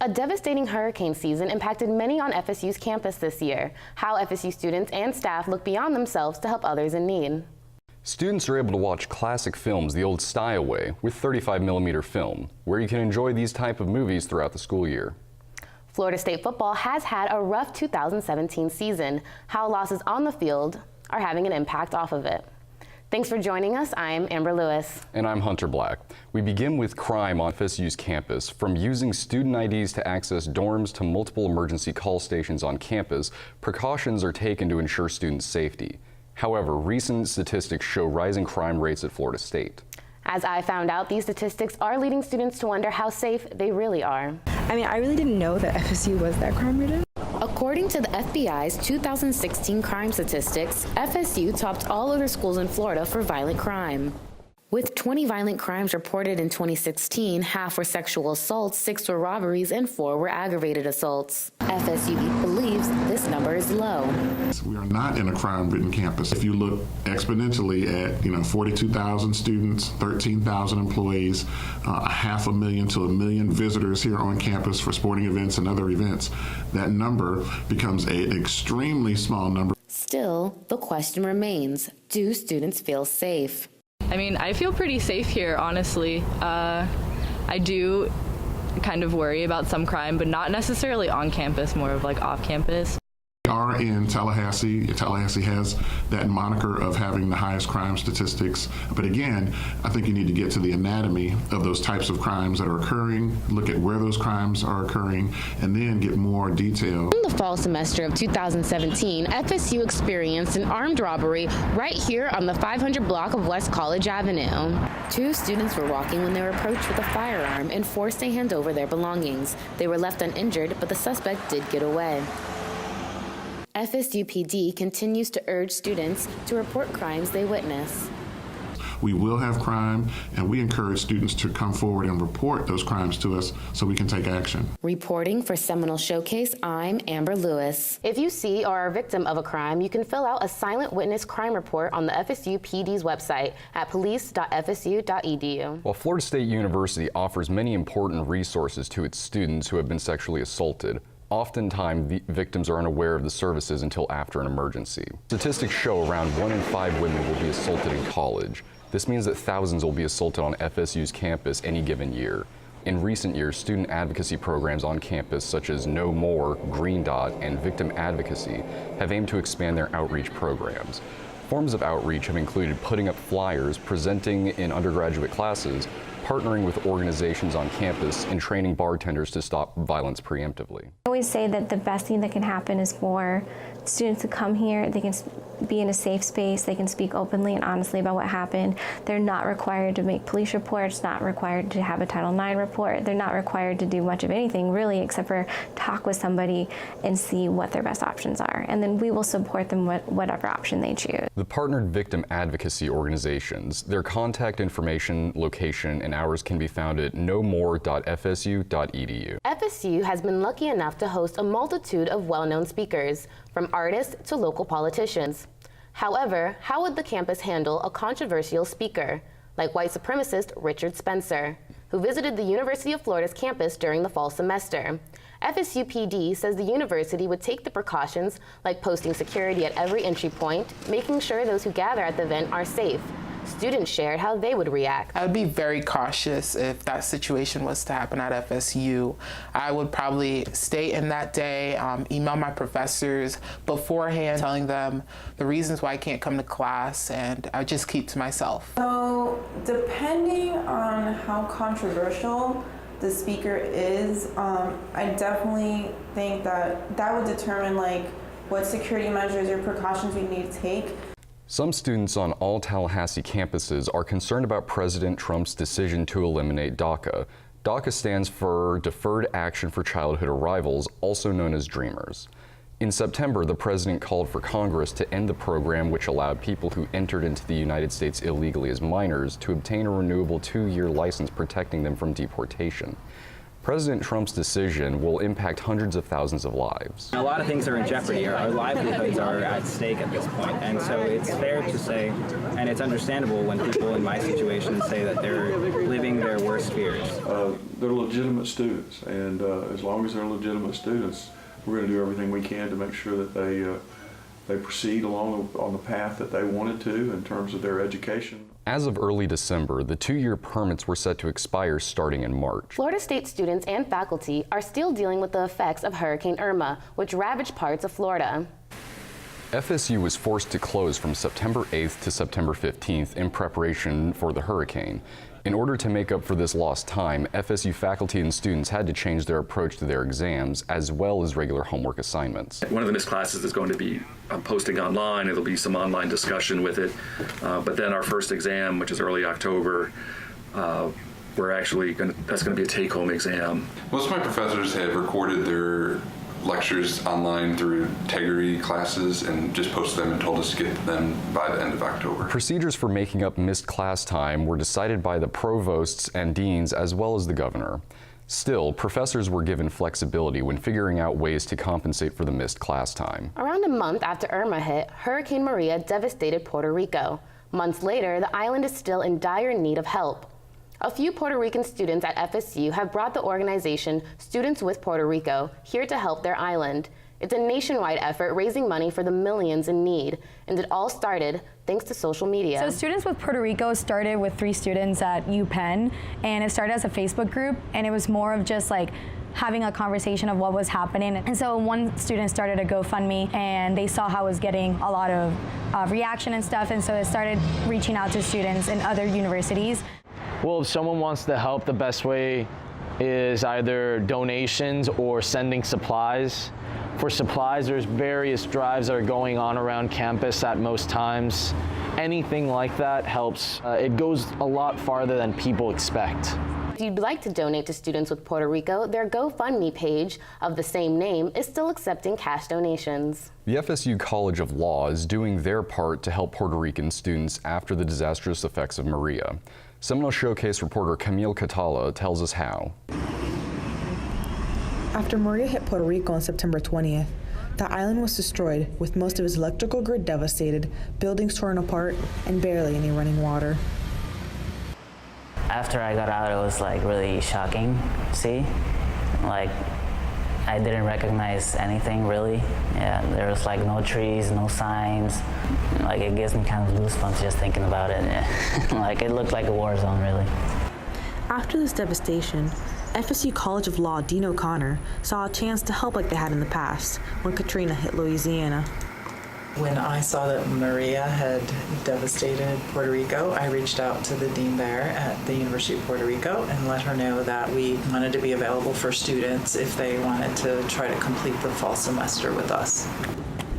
A devastating hurricane season impacted many on FSU's campus this year. How FSU students and staff look beyond themselves to help others in need. Students are able to watch classic films the old style way with 35mm film, where you can enjoy these type of movies throughout the school year. Florida State football has had a rough 2017 season. How losses on the field are having an impact off of it. Thanks for joining us. I'm Amber Lewis. And I'm Hunter Black. We begin with crime on FSU's campus. From using student IDs to access dorms to multiple emergency call stations on campus, precautions are taken to ensure student safety. However, recent statistics show rising crime rates at Florida State. As I found out, these statistics are leading students to wonder how safe they really are. I mean, I really didn't know that FSU was that crime-ridden. According to the FBI's 2016 crime statistics, FSU topped all other schools in Florida for violent crime. With 20 violent crimes reported in 2016, half were sexual assaults, 6 were robberies, and 4 were aggravated assaults. FSU believes this number is low. We are not in a crime-ridden campus. If you look exponentially at 42,000 students, 13,000 employees, 500,000 to 1 million visitors here on campus for sporting events and other events, that number becomes an extremely small number. Still, the question remains, do students feel safe? I mean, I feel pretty safe here, honestly. I do kind of worry about some crime, but not necessarily on campus, more of like off campus. We are in Tallahassee. Tallahassee has that moniker of having the highest crime statistics. But again, I think you need to get to the anatomy of those types of crimes that are occurring, look at where those crimes are occurring, and then get more detail. In the fall semester of 2017, FSU experienced an armed robbery right here on the 500 block of West College Avenue. 2 students were walking when they were approached with a firearm and forced to hand over their belongings. They were left uninjured, but the suspect did get away. FSU PD continues to urge students to report crimes they witness. We will have crime, and we encourage students to come forward and report those crimes to us so we can take action. Reporting for Seminole Showcase, I'm Amber Lewis. If you see or are a victim of a crime, you can fill out a silent witness crime report on the FSU PD's website at police.fsu.edu. While Florida State University offers many important resources to its students who have been sexually assaulted, oftentimes, the victims are unaware of the services until after an emergency. Statistics show around 1 in 5 women will be assaulted in college. This means that thousands will be assaulted on FSU's campus any given year. In recent years, student advocacy programs on campus such as No More, Green Dot, and Victim Advocacy have aimed to expand their outreach programs. Forms of outreach have included putting up flyers, presenting in undergraduate classes, partnering with organizations on campus, and training bartenders to stop violence preemptively. I always say that the best thing that can happen is for students to come here, they can be in a safe space, they can speak openly and honestly about what happened. They're not required to make police reports, not required to have a Title IX report. They're not required to do much of anything really except for talk with somebody and see what their best options are. And then we will support them with whatever option they choose. The partnered victim advocacy organizations, their contact information, location, and hours can be found at nomore.fsu.edu. FSU has been lucky enough to host a multitude of well-known speakers, from artists to local politicians. However, how would the campus handle a controversial speaker, like white supremacist Richard Spencer, who visited the University of Florida's campus during the fall semester? FSU PD says the university would take the precautions like posting security at every entry point, making sure those who gather at the event are safe. Students shared how they would react. I would be very cautious if that situation was to happen at FSU. I would probably stay in that day, email my professors beforehand, telling them the reasons why I can't come to class, and I would just keep to myself. So, depending on how controversial the speaker is, I definitely think that would determine what security measures or precautions we need to take. Some students on all Tallahassee campuses are concerned about President Trump's decision to eliminate DACA. DACA stands for Deferred Action for Childhood Arrivals, also known as Dreamers. In September, the president called for Congress to end the program, which allowed people who entered into the United States illegally as minors to obtain a renewable 2-year license protecting them from deportation. President Trump's decision will impact hundreds of thousands of lives. A lot of things are in jeopardy. Our livelihoods are at stake at this point, and so it's fair to say, and it's understandable when people in my situation say that they're living their worst fears. They're legitimate students, and as long as they're legitimate students, we're going to do everything we can to make sure that they proceed along on the path that they wanted to in terms of their education. As of early December, the 2-year permits were set to expire starting in March. Florida State students and faculty are still dealing with the effects of Hurricane Irma, which ravaged parts of Florida. FSU was forced to close from September 8th to September 15th in preparation for the hurricane. In order to make up for this lost time, FSU faculty and students had to change their approach to their exams as well as regular homework assignments. One of the missed classes is going to be posting online. It'll be some online discussion with it. But then our first exam, which is early October, we're actually that's going to be a take-home exam. Most of my professors have recorded their lectures online through integrity classes and just posted them and told us to get them by the end of October. Procedures for making up missed class time were decided by the provosts and deans as well as the governor. Still, professors were given flexibility when figuring out ways to compensate for the missed class time. Around a month after Irma hit, Hurricane Maria devastated Puerto Rico. Months later, the island is still in dire need of help. A few Puerto Rican students at FSU have brought the organization Students with Puerto Rico here to help their island. It's a nationwide effort raising money for the millions in need, and it all started thanks to social media. So Students with Puerto Rico started with 3 students at UPenn, and it started as a Facebook group, and it was more of just like having a conversation of what was happening. And so one student started a GoFundMe, and they saw how it was getting a lot of reaction and stuff, and so it started reaching out to students in other universities. Well, if someone wants to help, the best way is either donations or sending supplies. For supplies, there's various drives that are going on around campus at most times. Anything like that helps. It goes a lot farther than people expect. If you'd like to donate to Students with Puerto Rico, their GoFundMe page of the same name is still accepting cash donations. The FSU College of Law is doing their part to help Puerto Rican students after the disastrous effects of Maria. Seminole Showcase reporter Camille Catala tells us how. After Maria hit Puerto Rico on September 20th, the island was destroyed with most of its electrical grid devastated, buildings torn apart, and barely any running water. After I got out, it was like really shocking. See, like I didn't recognize anything really. Yeah, there was like no trees, no signs. Like it gives me kind of goosebumps just thinking about it. Yeah. Like it looked like a war zone really. After this devastation, FSU College of Law Dean O'Connor saw a chance to help like they had in the past when Katrina hit Louisiana. When I saw that Maria had devastated Puerto Rico, I reached out to the dean there at the University of Puerto Rico and let her know that we wanted to be available for students if they wanted to try to complete the fall semester with us.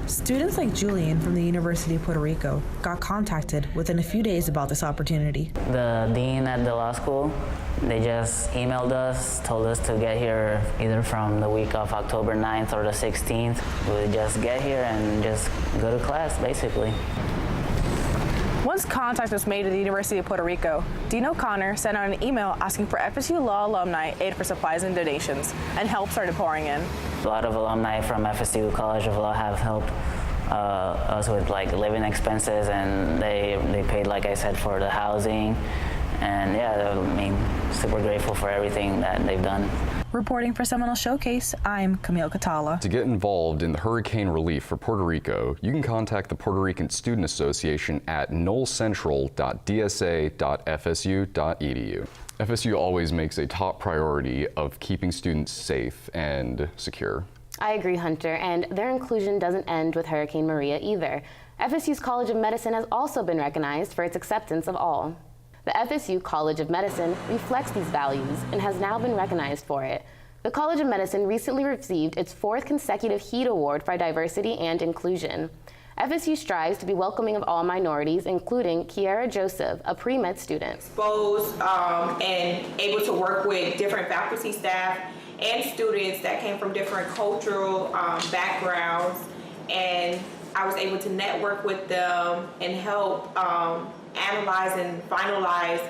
Students like Julian from the University of Puerto Rico got contacted within a few days about this opportunity. The dean at the law school, they just emailed us, told us to get here either from the week of October 9th or the 16th. We just get here and just go to class, basically. Once contact was made to the University of Puerto Rico, Dean O'Connor sent out an email asking for FSU Law alumni aid for supplies and donations, and help started pouring in. A lot of alumni from FSU College of Law have helped us with like living expenses, and they paid, like I said, for the housing. And yeah, I mean, super grateful for everything that they've done. Reporting for Seminole Showcase, I'm Camille Catala. To get involved in the hurricane relief for Puerto Rico, you can contact the Puerto Rican Student Association at knowlcentral.dsa.fsu.edu. FSU always makes a top priority of keeping students safe and secure. I agree, Hunter, and their inclusion doesn't end with Hurricane Maria either. FSU's College of Medicine has also been recognized for its acceptance of all. The FSU College of Medicine reflects these values and has now been recognized for it. The College of Medicine recently received its 4th consecutive HEAT Award for diversity and inclusion. FSU strives to be welcoming of all minorities, including KEYEIRA Joseph, a pre-med student. Exposed and able to work with different faculty, staff, and students that came from different cultural backgrounds, and I was able to network with them and help analyze and finalize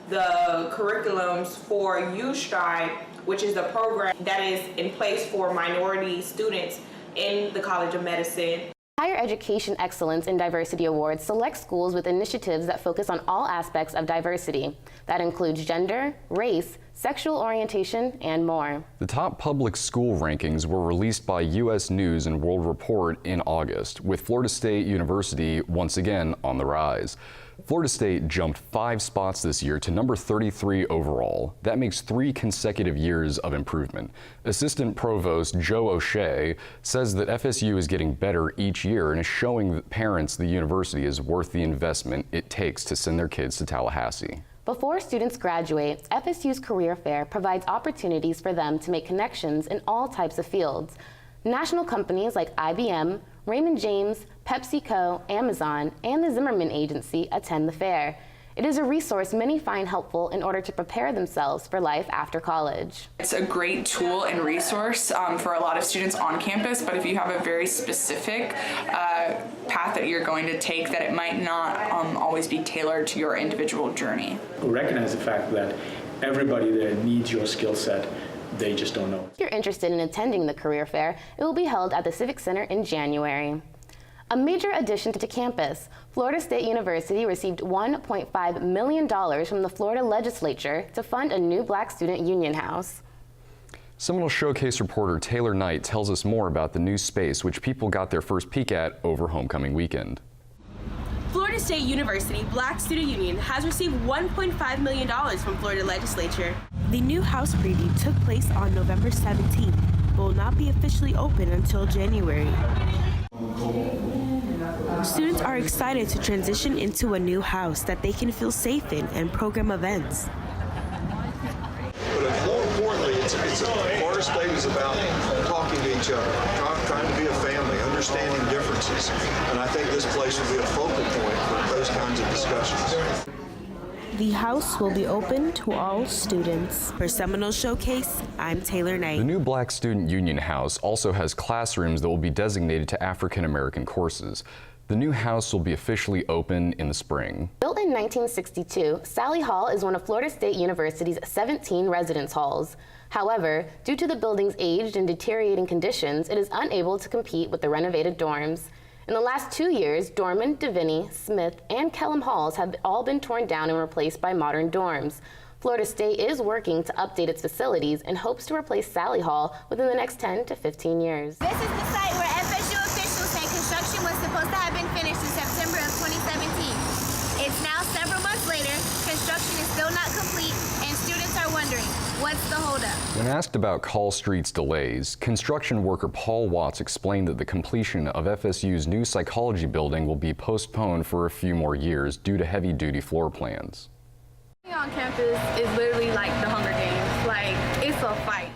the curriculums for U-Stride which is a program that is in place for minority students in the College of Medicine. Higher Education Excellence in Diversity Awards select schools with initiatives that focus on all aspects of diversity. That includes gender, race, sexual orientation, and more. The top public school rankings were released by U.S. News and World Report in August, with Florida State University once again on the rise. Florida State jumped 5 spots this year to number 33 overall. That makes 3 consecutive years of improvement. Assistant Provost Joe O'Shea says that FSU is getting better each year and is showing parents the university is worth the investment it takes to send their kids to Tallahassee. Before students graduate, FSU's Career Fair provides opportunities for them to make connections in all types of fields. National companies like IBM, Raymond James, PepsiCo, Amazon, and the Zimmerman Agency attend the fair. It is a resource many find helpful in order to prepare themselves for life after college. It's a great tool and resource for a lot of students on campus, but if you have a very specific path that you're going to take, that it might not always be tailored to your individual journey. Recognize the fact that everybody there needs your skill set. They just don't know. If you're interested in attending the Career Fair, it will be held at the Civic Center in January. A major addition to campus, Florida State University received $1.5 million from the Florida legislature to fund a new Black student union house. Seminole Showcase reporter Taylor Knight tells us more about the new space which people got their first peek at over homecoming weekend. Florida State University Black Student Union has received $1.5 million from Florida legislature. The new house preview took place on November 17th, but will not be officially open until January. Students are excited to transition into a new house that they can feel safe in and program events. But more importantly, Florida State is about talking to each other, trying to be a family, understanding differences. And I think this place will be a focal point for those kinds of discussions. The house will be open to all students. For Seminole Showcase, I'm Taylor Knight. The new Black Student Union House also has classrooms that will be designated to African American courses. The new house will be officially open in the spring. Built in 1962, Sally Hall is one of Florida State University's 17 residence halls. However, due to the building's aged and deteriorating conditions, it is unable to compete with the renovated dorms. In the last 2 years, Dorman, DeVinny, Smith, and Kellum halls have all been torn down and replaced by modern dorms. Florida State is working to update its facilities and hopes to replace Sally Hall within the next 10 to 15 years. This is the site where FSU officials say construction was supposed to have been finished in September of 2017. It's now several months later, construction is still not complete, and students are wondering, what's the holdup? When asked about Call Street's delays, construction worker Paul Watts explained that the completion of FSU's new psychology building will be postponed for a few more years due to heavy-duty floor plans. Being on campus is literally like the Hunger Games. Like, it's a fight.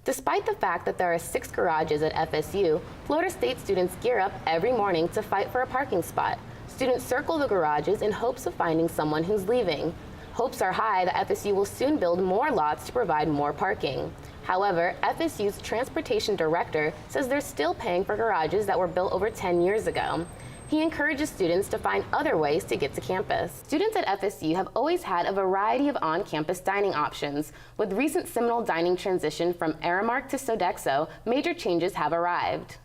Despite the fact that there are 6 garages at FSU, Florida State students gear up every morning to fight for a parking spot. Students circle the garages in hopes of finding someone who's leaving. Hopes are high that FSU will soon build more lots to provide more parking. However, FSU's transportation director says they're still paying for garages that were built over 10 years ago. He encourages students to find other ways to get to campus. Students at FSU have always had a variety of on-campus dining options. With recent Seminole dining transition from Aramark to Sodexo, major changes have arrived.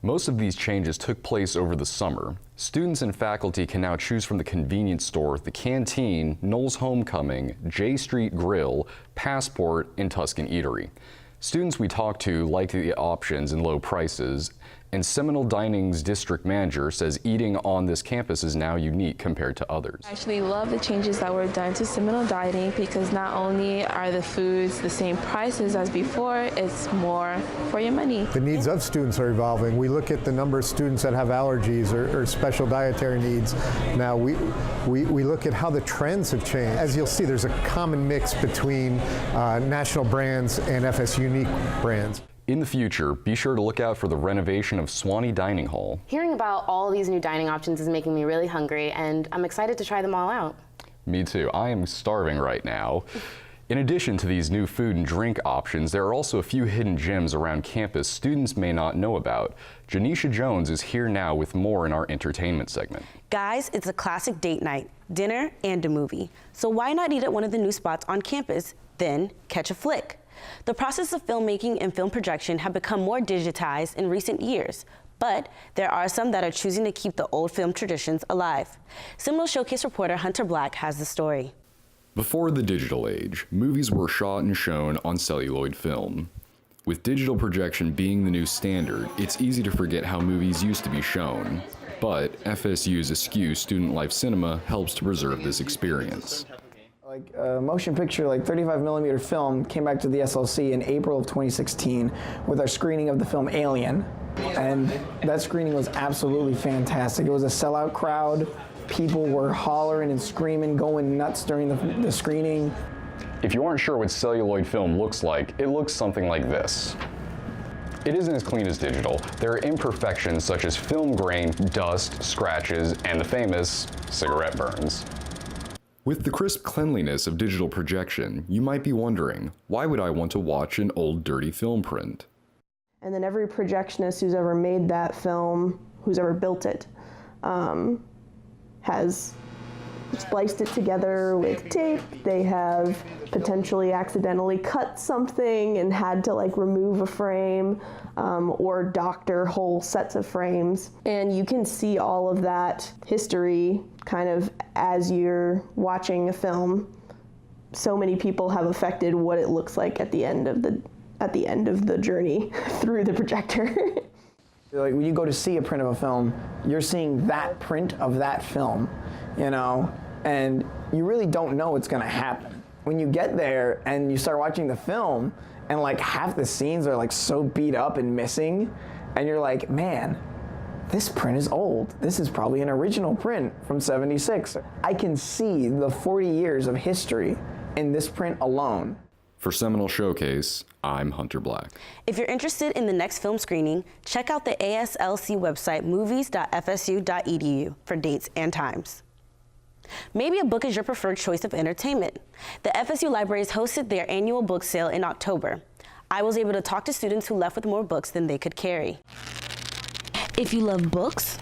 Most of these changes took place over the summer. Students and faculty can now choose from the convenience store, the canteen, Knowles Homecoming, J Street Grill, Passport, and Tuscan Eatery. Students we talked to liked the options and low prices, and Seminole Dining's district manager says eating on this campus is now unique compared to others. I actually love the changes that were done to Seminole Dining because not only are the foods the same prices as before, it's more for your money. The needs of students are evolving. We look at the number of students that have allergies or special dietary needs. Now we look at how the trends have changed. As you'll see, there's a common mix between national brands and FS unique brands. In the future, be sure to look out for the renovation of Swanee Dining Hall. Hearing about all these new dining options is making me really hungry, and I'm excited to try them all out. Me too. I am starving right now. In addition to these new food and drink options, there are also a few hidden gems around campus students may not know about. Janisha Jones is here now with more in our entertainment segment. Guys, it's a classic date night, dinner and a movie. So why not eat at one of the new spots on campus? Then, catch a flick. The process of filmmaking and film projection have become more digitized in recent years, but there are some that are choosing to keep the old film traditions alive. Seminole Showcase reporter Hunter Black has the story. Before the digital age, movies were shot and shown on celluloid film. With digital projection being the new standard, it's easy to forget how movies used to be shown. But FSU's Askew Student Life Cinema helps to preserve this experience. Like a motion picture, like 35mm film, came back to the SLC in April of 2016 with our screening of the film Alien. And that screening was absolutely fantastic. It was a sellout crowd. People were hollering and screaming, going nuts during the screening. If you aren't sure what celluloid film looks like, it looks something like this. It isn't as clean as digital. There are imperfections such as film grain, dust, scratches, and the famous cigarette burns. With the crisp cleanliness of digital projection, you might be wondering, why would I want to watch an old dirty film print? And then every projectionist who's ever made that film, who's ever built it, has spliced it together with tape. They have potentially accidentally cut something and had to like remove a frame or doctor whole sets of frames. And you can see all of that history kind of as you're watching a film. So many people have affected what it looks like at the end of the journey through the projector. Like when you go to see a print of a film, you're seeing that print of that film, you know, and you really don't know what's gonna happen. When you get there and you start watching the film and like half the scenes are like so beat up and missing, and you're like, man, this print is old. This is probably an original print from '76. I can see the 40 years of history in this print alone. For Seminole Showcase, I'm Hunter Black. If you're interested in the next film screening, check out the ASLC website movies.fsu.edu for dates and times. Maybe a book is your preferred choice of entertainment. The FSU Libraries hosted their annual book sale in October. I was able to talk to students who left with more books than they could carry. If you love books,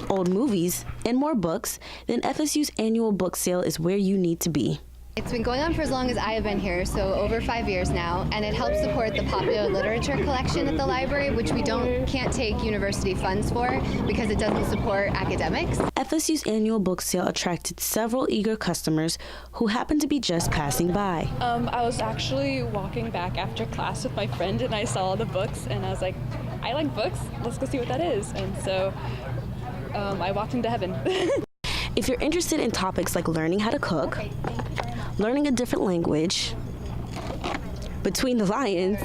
old movies, and more books, then FSU's annual book sale is where you need to be. It's been going on for as long as I have been here, so over 5 years now, and it helps support the popular literature collection at the library, which we can't take university funds for because it doesn't support academics. FSU's annual book sale attracted several eager customers who happened to be just passing by. I was actually walking back after class with my friend, and I saw the books, and I was like, I like books, let's go see what that is. And so I walked into heaven. If you're interested in topics like learning how to cook, learning a different language, between the lions,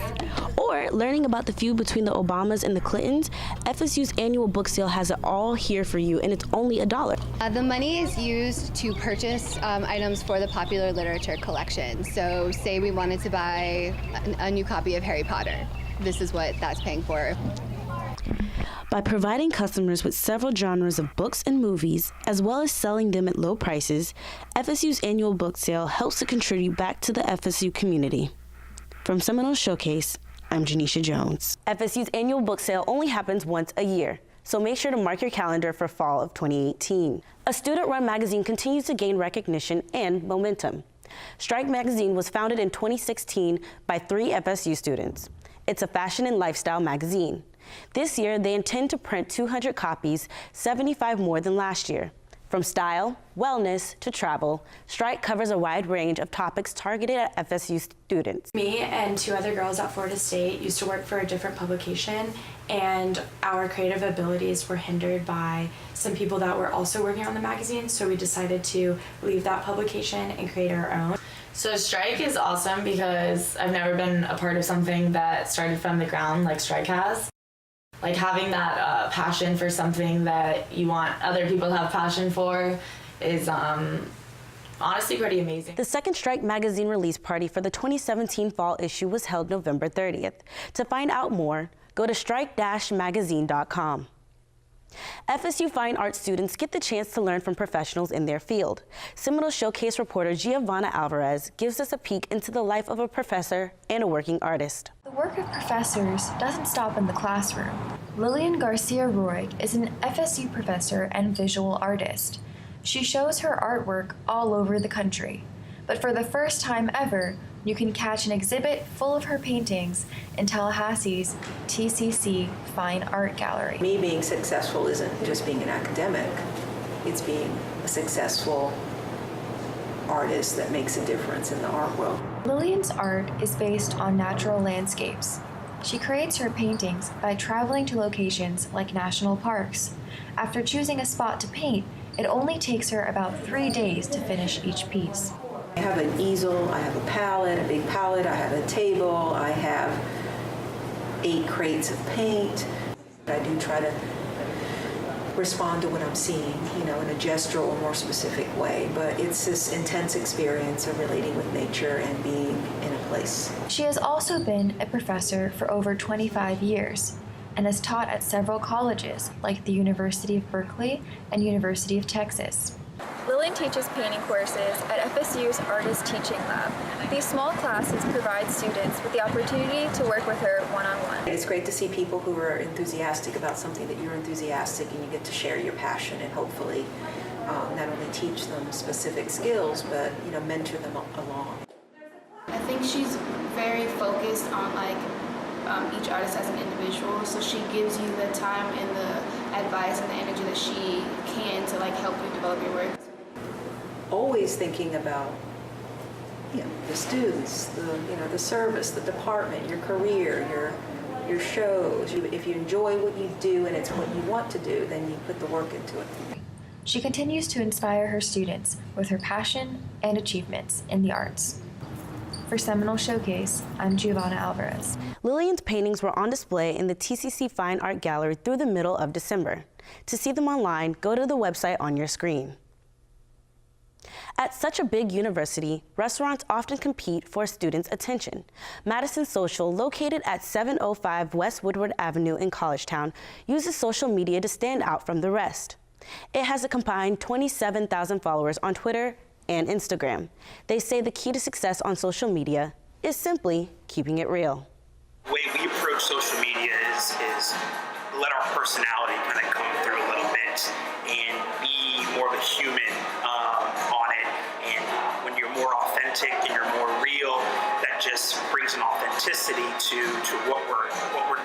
or learning about the feud between the Obamas and the Clintons, FSU's annual book sale has it all here for you, and it's only $1. The money is used to purchase items for the popular literature collection. So say we wanted to buy a new copy of Harry Potter. This is what that's paying for. By providing customers with several genres of books and movies, as well as selling them at low prices, FSU's annual book sale helps to contribute back to the FSU community. From Seminole Showcase, I'm Janisha Jones. FSU's annual book sale only happens once a year, so make sure to mark your calendar for fall of 2018. A student-run magazine continues to gain recognition and momentum. Strike Magazine was founded in 2016 by 3 FSU students. It's a fashion and lifestyle magazine. This year, they intend to print 200 copies, 75 more than last year. From style, wellness, to travel, Strike covers a wide range of topics targeted at FSU students. Me and 2 other girls at Florida State used to work for a different publication, and our creative abilities were hindered by some people that were also working on the magazine, so we decided to leave that publication and create our own. So Strike is awesome because I've never been a part of something that started from the ground like Strike has. Like having that passion for something that you want other people to have passion for is honestly pretty amazing. The second Strike Magazine release party for the 2017 fall issue was held November 30th. To find out more, go to strike-magazine.com. FSU Fine Arts students get the chance to learn from professionals in their field. Seminole Showcase reporter Giovanna Alvarez gives us a peek into the life of a professor and a working artist. The work of professors doesn't stop in the classroom. Lillian Garcia-Roy is an FSU professor and visual artist. She shows her artwork all over the country. But for the first time ever, you can catch an exhibit full of her paintings in Tallahassee's TCC Fine Art Gallery. Me being successful isn't just being an academic, it's being a successful artist that makes a difference in the art world. Lillian's art is based on natural landscapes. She creates her paintings by traveling to locations like national parks. After choosing a spot to paint, it only takes her about 3 days to finish each piece. I have an easel, I have a palette, a big palette, I have a table, I have 8 crates of paint. I do try to respond to what I'm seeing, in a gestural or more specific way, but it's this intense experience of relating with nature and being in a place. She has also been a professor for over 25 years and has taught at several colleges like the University of Berkeley and University of Texas. Lillian teaches painting courses at FSU's Artist Teaching Lab. These small classes provide students with the opportunity to work with her one-on-one. It's great to see people who are enthusiastic about something that you're enthusiastic, and you get to share your passion and hopefully not only teach them specific skills, but mentor them along. I think she's very focused on each artist as an individual, so she gives you the time and the advice and the energy that she can to help you develop your work. Always thinking about the students, the service, the department, your career, your shows. If you enjoy what you do and it's what you want to do, then you put the work into it. She continues to inspire her students with her passion and achievements in the arts. For Seminole Showcase, I'm Giovanna Alvarez. Lillian's paintings were on display in the TCC Fine Art Gallery through the middle of December. To see them online, go to the website on your screen. At such a big university, restaurants often compete for students' attention. Madison Social, located at 705 West Woodward Avenue in Collegetown, uses social media to stand out from the rest. It has a combined 27,000 followers on Twitter and Instagram. They say the key to success on social media is simply keeping it real. The way we approach social media is let our personality kind of come through a little bit and be more of a human on it. And when you're more authentic and you're more real, that just brings an authenticity to what we're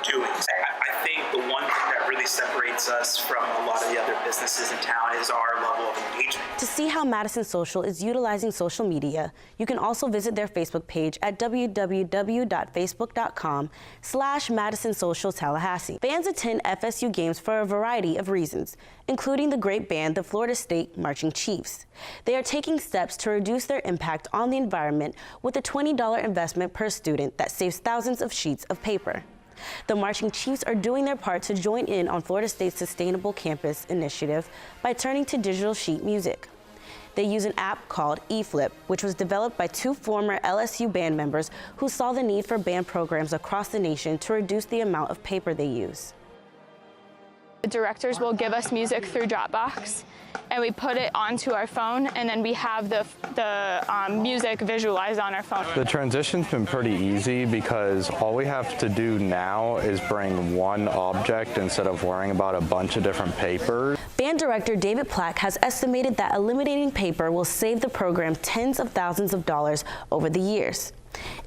doing. I think the one thing that really separates us from a lot of the other businesses in town is our level of engagement. To see how Madison Social is utilizing social media, you can also visit their Facebook page at www.facebook.com/Madison Social Tallahassee. Fans attend FSU games for a variety of reasons, including the great band, the Florida State Marching Chiefs. They are taking steps to reduce their impact on the environment with a $20 investment per student that saves thousands of sheets of paper. The Marching Chiefs are doing their part to join in on Florida State's Sustainable Campus initiative by turning to digital sheet music. They use an app called eFlip, which was developed by 2 former LSU band members who saw the need for band programs across the nation to reduce the amount of paper they use. The directors will give us music through Dropbox, and we put it onto our phone, and then we have the music visualized on our phone. The transition's been pretty easy because all we have to do now is bring one object instead of worrying about a bunch of different papers. Band director David Plack has estimated that eliminating paper will save the program tens of thousands of dollars over the years.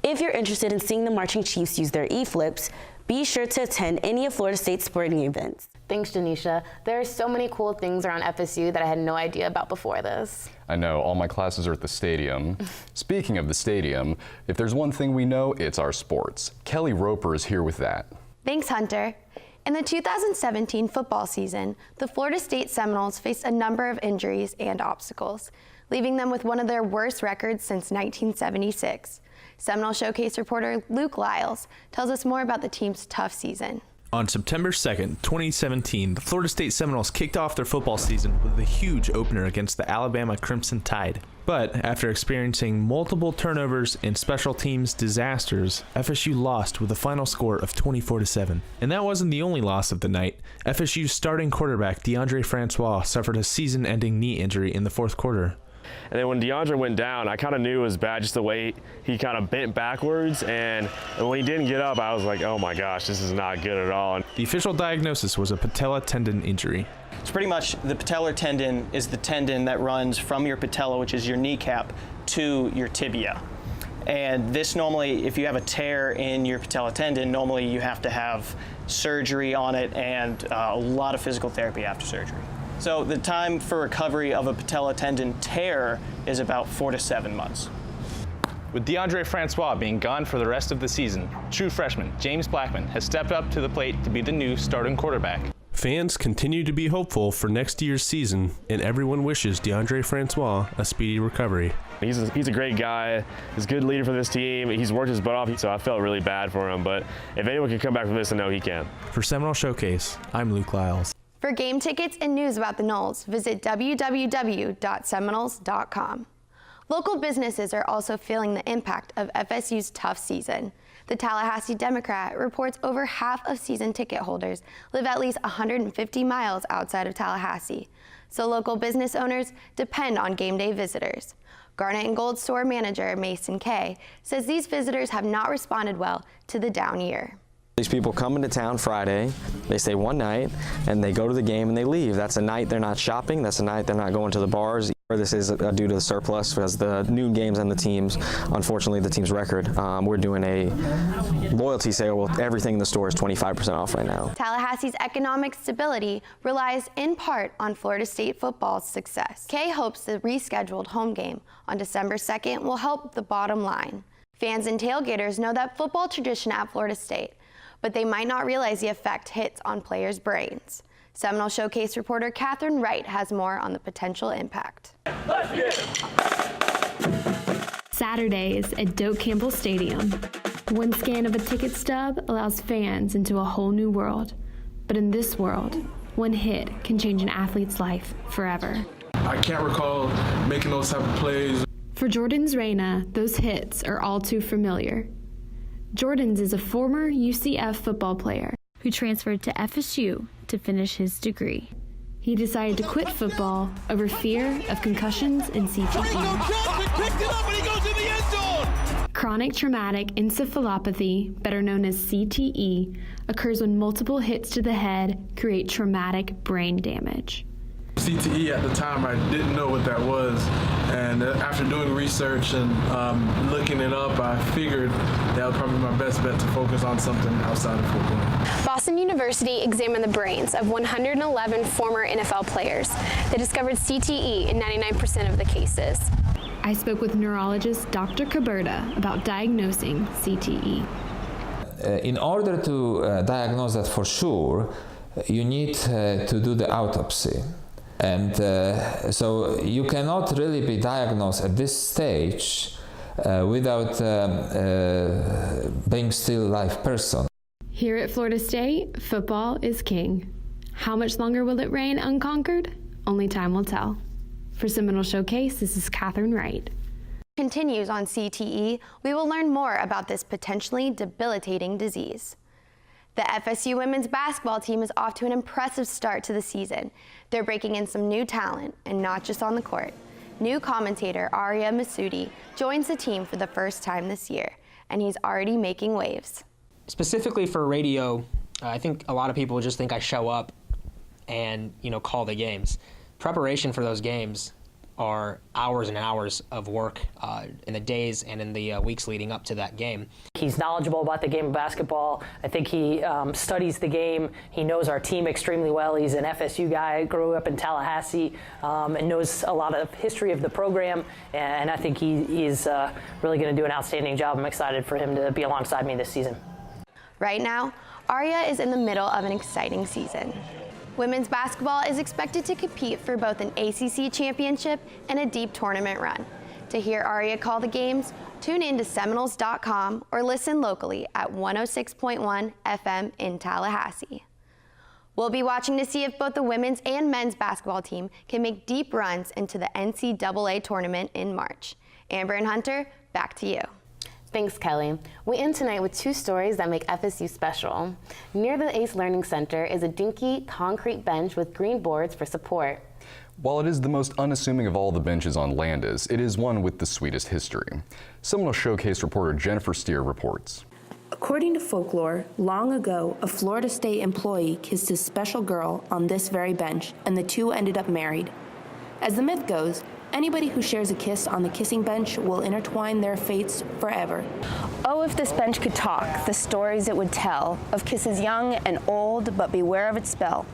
If you're interested in seeing the Marching Chiefs use their eFlips, be sure to attend any of Florida State's sporting events. Thanks, Janisha. There are so many cool things around FSU that I had no idea about before this. I know, all my classes are at the stadium. Speaking of the stadium, if there's one thing we know, it's our sports. Kelly Roper is here with that. Thanks, Hunter. In the 2017 football season, the Florida State Seminoles faced a number of injuries and obstacles, leaving them with one of their worst records since 1976. Seminole Showcase reporter Luke Lyles tells us more about the team's tough season. On September 2nd, 2017, the Florida State Seminoles kicked off their football season with a huge opener against the Alabama Crimson Tide. But after experiencing multiple turnovers and special teams disasters, FSU lost with a final score of 24-7. And that wasn't the only loss of the night. FSU's starting quarterback, DeAndre Francois, suffered a season-ending knee injury in the fourth quarter. And then when DeAndre went down, I kind of knew it was bad, just the way he kind of bent backwards. And when he didn't get up, I was like, oh my gosh, this is not good at all. The official diagnosis was a patella tendon injury. So pretty much the patellar tendon is the tendon that runs from your patella, which is your kneecap, to your tibia. And this normally, if you have a tear in your patella tendon, normally you have to have surgery on it and a lot of physical therapy after surgery. So the time for recovery of a patella tendon tear is about 4 to 7 months. With DeAndre Francois being gone for the rest of the season, true freshman James Blackman has stepped up to the plate to be the new starting quarterback. Fans continue to be hopeful for next year's season, and everyone wishes DeAndre Francois a speedy recovery. He's a great guy. He's a good leader for this team. He's worked his butt off, so I felt really bad for him. But if anyone can come back from this, I know he can. For Seminole Showcase, I'm Luke Lyles. For game tickets and news about the Noles, visit www.seminoles.com. Local businesses are also feeling the impact of FSU's tough season. The Tallahassee Democrat reports over half of season ticket holders live at least 150 miles outside of Tallahassee, so local business owners depend on game day visitors. Garnet and Gold store manager Mason Kay says these visitors have not responded well to the down year. These people come into town Friday, they stay one night, and they go to the game and they leave. That's a night they're not shopping, that's a night they're not going to the bars. This is due to the surplus as the noon games and the teams, unfortunately the team's record. We're doing a loyalty sale with everything in the store is 25% off right now. Tallahassee's economic stability relies in part on Florida State football's success. Kay hopes the rescheduled home game on December 2nd will help the bottom line. Fans and tailgaters know that football tradition at Florida State, but they might not realize the effect hits on players' brains. Seminole Showcase reporter Catherine Wright has more on the potential impact. Saturday is at Doak Campbell Stadium. One scan of a ticket stub allows fans into a whole new world. But in this world, one hit can change an athlete's life forever. I can't recall making those type of plays. For Jordan's Reyna, those hits are all too familiar. Jordan's is a former UCF football player who transferred to FSU to finish his degree. He decided to quit football over fear of concussions and CTE. Chronic traumatic encephalopathy, better known as CTE, occurs when multiple hits to the head create traumatic brain damage. CTE at the time, I didn't know what that was, and after doing research and looking it up, I figured that was probably my best bet to focus on something outside of football. Boston University examined the brains of 111 former NFL players. They discovered CTE in 99% of the cases. I spoke with neurologist Dr. Caberta about diagnosing CTE. In order to diagnose that for sure, you need to do the autopsy. And so you cannot really be diagnosed at this stage without being still a live person. Here at Florida State, football is king. How much longer will it reign unconquered? Only time will tell. For Seminole Showcase, this is Catherine Wright. Continues on CTE, we will learn more about this potentially debilitating disease. The FSU women's basketball team is off to an impressive start to the season. They're breaking in some new talent, and not just on the court. New commentator Arya Masudi joins the team for the first time this year, and he's already making waves. Specifically for radio, I think a lot of people just think I show up and, call the games. Preparation for those games are hours and hours of work in the days and in the weeks leading up to that game. He's knowledgeable about the game of basketball. I think he studies the game. He knows our team extremely well. He's an FSU guy, grew up in Tallahassee, and knows a lot of history of the program. And I think he's really going to do an outstanding job. I'm excited for him to be alongside me this season. Right now, Arya is in the middle of an exciting season. Women's basketball is expected to compete for both an ACC championship and a deep tournament run. To hear Arya call the games, tune in to Seminoles.com or listen locally at 106.1 FM in Tallahassee. We'll be watching to see if both the women's and men's basketball team can make deep runs into the NCAA tournament in March. Amber and Hunter, back to you. Thanks, Kelly. We end tonight with two stories that make FSU special. Near the ACE Learning Center is a dinky concrete bench with green boards for support. While it is the most unassuming of all the benches on Landis, it is one with the sweetest history. Seminole Showcase reporter Jennifer Steer reports. According to folklore, long ago, a Florida State employee kissed his special girl on this very bench, and the two ended up married. As the myth goes, Anybody who shares a kiss on the kissing bench will intertwine their fates forever. Oh, if this bench could talk, the stories it would tell of kisses young and old, but beware of its spell.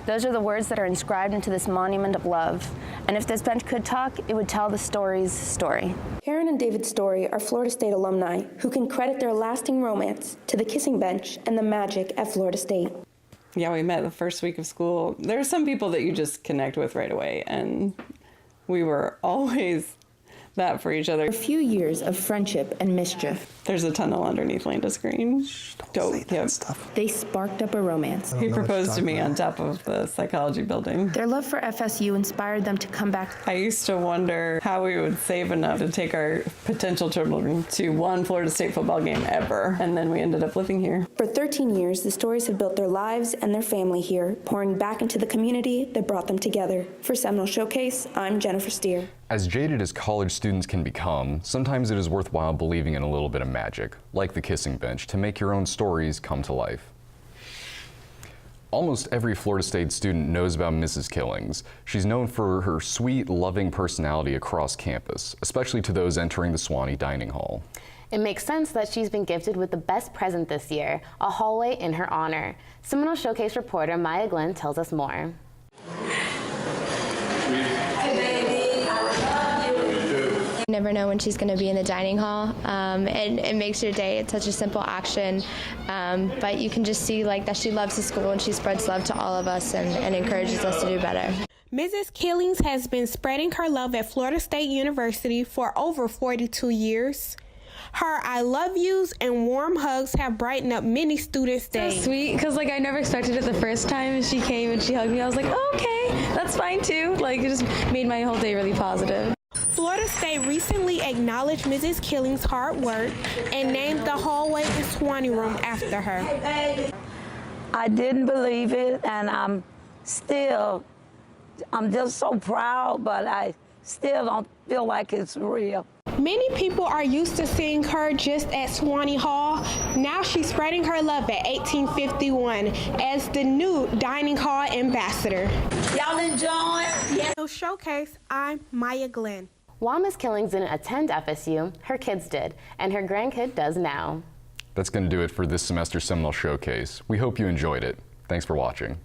Those are the words that are inscribed into this monument of love. And if this bench could talk, it would tell the story's story. Erin and David Story are Florida State alumni who can credit their lasting romance to the kissing bench and the magic at Florida State. Yeah, we met the first week of school. There are some people that you just connect with right away, and we were always that for each other. A few years of friendship and mischief. There's a tunnel underneath Landa's Green. They sparked up a romance. He proposed to me on top of the psychology building. Their love for FSU inspired them to come back. I used to wonder how we would save enough to take our potential children to one Florida State football game ever. And then we ended up living here. For 13 years, the Stories have built their lives and their family here, pouring back into the community that brought them together. For Seminole Showcase, I'm Jennifer Steer. As jaded as college students can become, sometimes it is worthwhile believing in a little bit of magic, like the kissing bench, to make your own stories come to life. Almost every Florida State student knows about Mrs. Killings. She's known for her sweet, loving personality across campus, especially to those entering the Swanee Dining Hall. It makes sense that she's been gifted with the best present this year, a hallway in her honor. Seminole Showcase reporter Maya Glenn tells us more. You never know when she's going to be in the dining hall, and it makes your day. It's such a simple action, but you can just see like that she loves the school and she spreads love to all of us and encourages us to do better. Mrs. Killings has been spreading her love at Florida State University for over 42 years. Her I love yous and warm hugs have brightened up many students' days. So sweet, because like I never expected it the first time she came and she hugged me. I was like, oh, okay, that's fine too. Like it just made my whole day really positive. Florida State recently acknowledged Mrs. Killings' hard work and named the hallway and Swanee room after her. I didn't believe it, and I'm just so proud, but I still don't feel like it's real. Many people are used to seeing her just at Swanee Hall. Now she's spreading her love at 1851 as the new dining hall ambassador. Y'all enjoy? Yes. So Showcase, I'm Maya Glenn. While Miss Killings didn't attend FSU, her kids did, and her grandkid does now. That's going to do it for this semester's Seminole Showcase. We hope you enjoyed it. Thanks for watching.